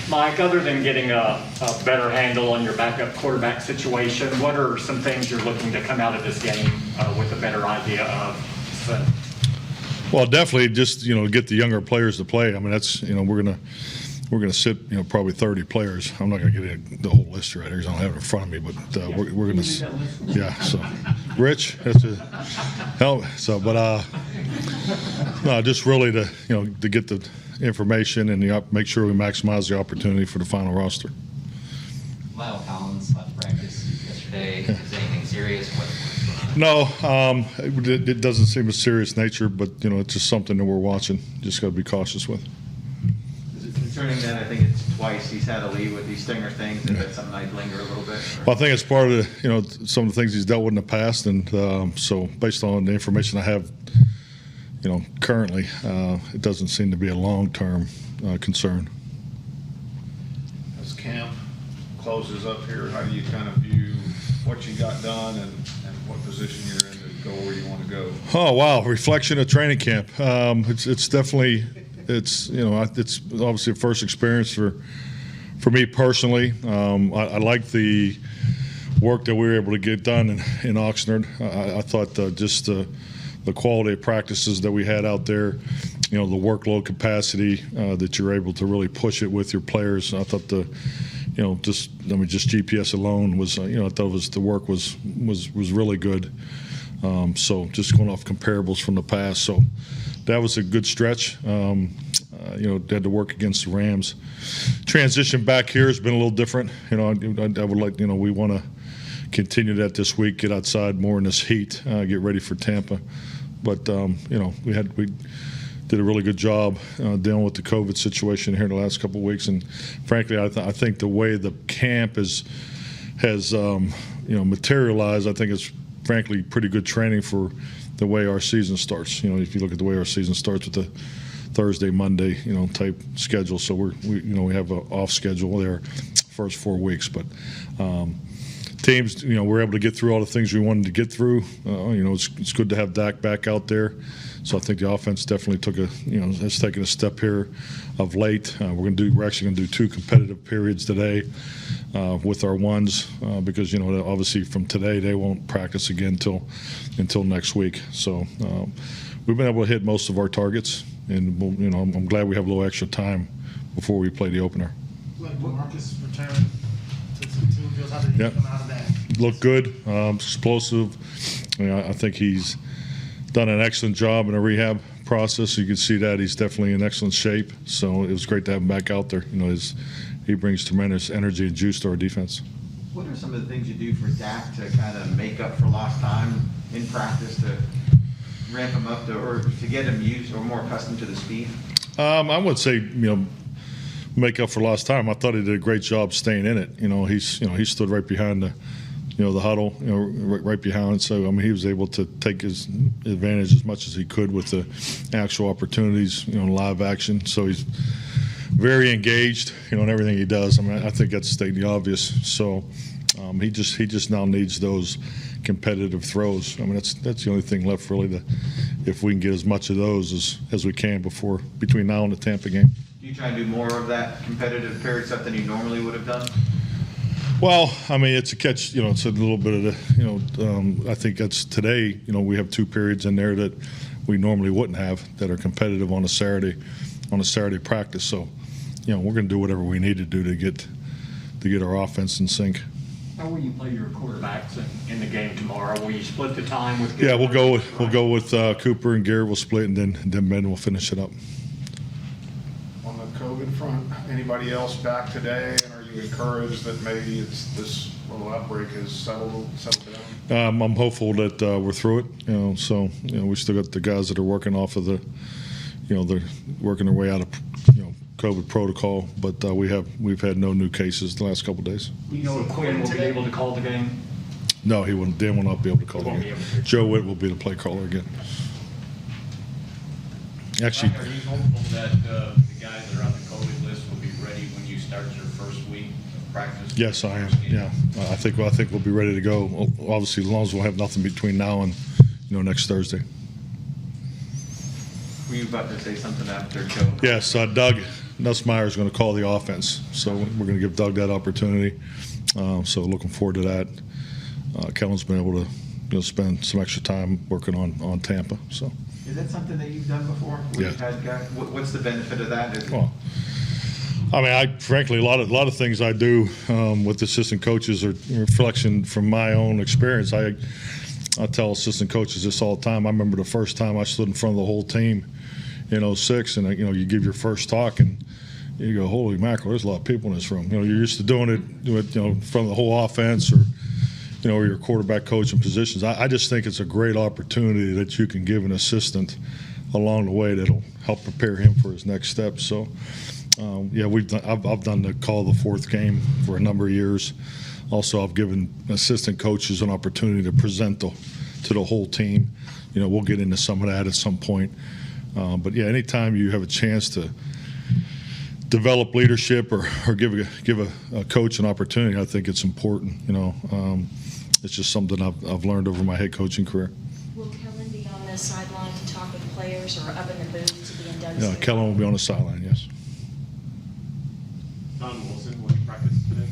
Mike, other than getting a better handle on your backup quarterback situation, what are some things you're looking to come out of this game with a better idea of? Well, definitely just, get the younger players to play. I mean, that's, we're gonna sit, probably 30 players. I'm not gonna get the whole list right here because I don't have it in front of me, but we're gonna, yeah. So, Rich, that's a help. So, but no, just really to to get the information and make sure we maximize the opportunity for the final roster. Lyle Collins left practice yesterday. Is anything serious? No, it doesn't seem a serious nature, but it's just something that we're watching. Just got to be cautious with. Is it concerning that I think it's twice he's had to leave with these stinger things? Is that something that might linger a little bit? Or? Well, I think it's part of the, some of the things he's dealt with in the past, and so based on the information I have, currently, it doesn't seem to be a long-term concern. As camp closes up here, how do you kind of view what you got done and what position you're in to go where you want to go? Oh wow, reflection of training camp. It's definitely it's obviously a first experience for me personally. I like the work that we were able to get done in Oxnard. I thought just the quality of practices that we had out there, the workload capacity that you're able to really push it with your players. I thought just GPS alone was, I thought the work was really good. So just going off comparables from the past, so that was a good stretch. Had to work against the Rams. Transition back here has been a little different. I would like, we want to continue that this week, get outside more in this heat, get ready for Tampa. But we did a really good job dealing with the COVID situation here in the last couple of weeks, and frankly, I think the way the camp has materialized, I think it's frankly pretty good training for the way our season starts. If you look at the way our season starts with the Thursday, Monday, type schedule, so we have an off schedule there first 4 weeks, but. Teams, we're able to get through all the things we wanted to get through. It's good to have Dak back out there. So I think the offense definitely has taken a step here of late. We're actually going to do 2 competitive periods today with our ones because obviously from today they won't practice again until next week. So we've been able to hit most of our targets, and I'm glad we have a little extra time before we play the opener. Like Marcus return. How did he come out of that? Looked good, explosive. I think he's done an excellent job in a rehab process. You can see that he's definitely in excellent shape. So it was great to have him back out there. He brings tremendous energy and juice to our defense. What are some of the things you do for Dak to kind of make up for lost time in practice to ramp him up or to get him used or more accustomed to the speed? I would say make up for lost time. I thought he did a great job staying in it. He stood right behind the huddle, right behind. So he was able to take his advantage as much as he could with the actual opportunities, live action. So he's very engaged, in everything he does. I think that's stating the obvious. So he just now needs those competitive throws. That's the only thing left really if we can get as much of those as we can between now and the Tampa game. Do you try and do more of that competitive period stuff than you normally would have done? Well, it's a catch. It's a little bit of the. I think that's today. We have 2 periods in there that we normally wouldn't have that are competitive on a Saturday practice. So, we're going to do whatever we need to do to get our offense in sync. How will you play your quarterbacks in the game tomorrow? Will you split the time with? Yeah, we'll go with Cooper and Garrett. We'll split, and then Ben will finish it up. On the COVID front, anybody else back today? And are you encouraged that maybe this little outbreak has settled down? I'm hopeful that we're through it. So we still got the guys that are working off of they're working their way out of COVID protocol, but we've had no new cases the last couple of days. You know if Quinn will be able to call the game? No, he won't. Dan will not be able to call the game. Joe Witt will be the play caller again. Actually, Are you hopeful that the guys that are on the COVID list will be ready when you start your first week of practice? yes, I am. Yeah, I think we'll be ready to go. Obviously, as long as we'll have nothing between now and next Thursday. Were you about to say something after Joe? Yes, Doug Nussmeier's going to call the offense, so we're going to give Doug that opportunity. So looking forward to that. Kellen's been able to spend some extra time working on Tampa. So. Is that something that you've done before? Where Yeah. you've had guys, what's the benefit of that? Is it- Well, I mean, frankly, a lot of things I do with assistant coaches are a reflection from my own experience. I tell assistant coaches this all the time. I remember the first time I stood in front of the whole team in 2006, and you give your first talk, and you go, "Holy mackerel! There's a lot of people in this room." You're used to doing it with in front of the whole offense, or or your quarterback coach and positions. I just think it's a great opportunity that you can give an assistant along the way that'll help prepare him for his next step. So. Yeah, I've done the call the fourth game for a number of years. Also, I've given assistant coaches an opportunity to present to the whole team. We'll get into some of that at some point. But yeah, anytime you have a chance to develop leadership or give a coach an opportunity, I think it's important. It's just something I've learned over my head coaching career. Will Kellen be on the sideline to talk with players or up in the booth to be in Doug's Yeah, ear? Kellen will be on the sideline. Yes. Don Wilson, will you practice today?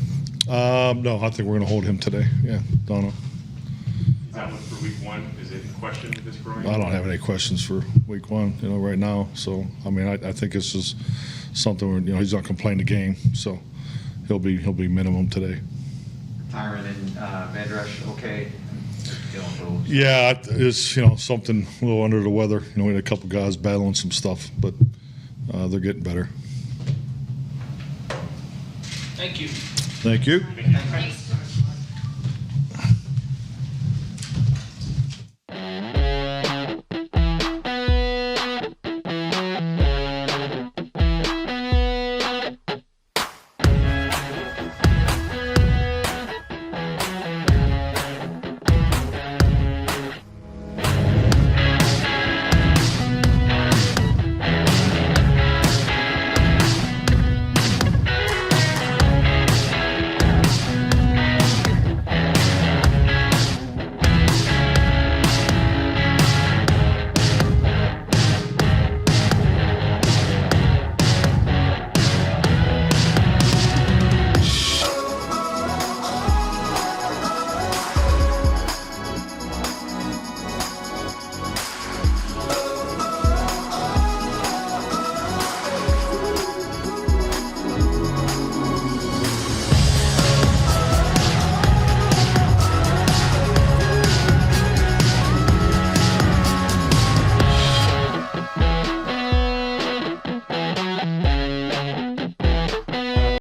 No, I think we're going to hold him today. Yeah, Donna. Is that one for week one? Is it in question this growing? I don't have any questions for week one, right now. So, I mean, I think this is something where, he's not going to play in the game. So he'll be minimum today. Tyron and Van Rush, okay? Yeah, it's, something a little under the weather. We had a couple guys battling some stuff, but they're getting better. Thank you. Thank you. Thanks,